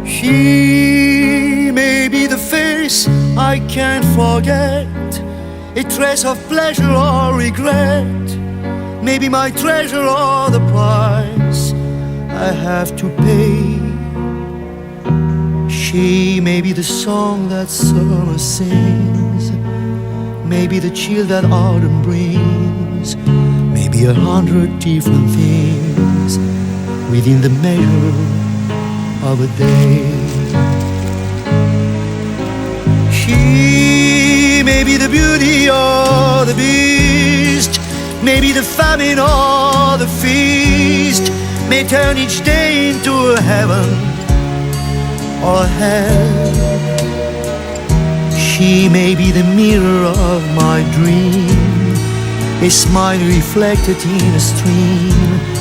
She may be the face I can't forget, a trace of pleasure or regret, maybe my treasure or the price I have to pay. She may be the song that summer sings, maybe the chill that autumn brings, maybe 100 different things within the measure of a day. She may be the beauty or the beast, maybe the famine or the feast, may turn each day into a heaven or hell. She may be the mirror of my dream, a smile reflected in a stream,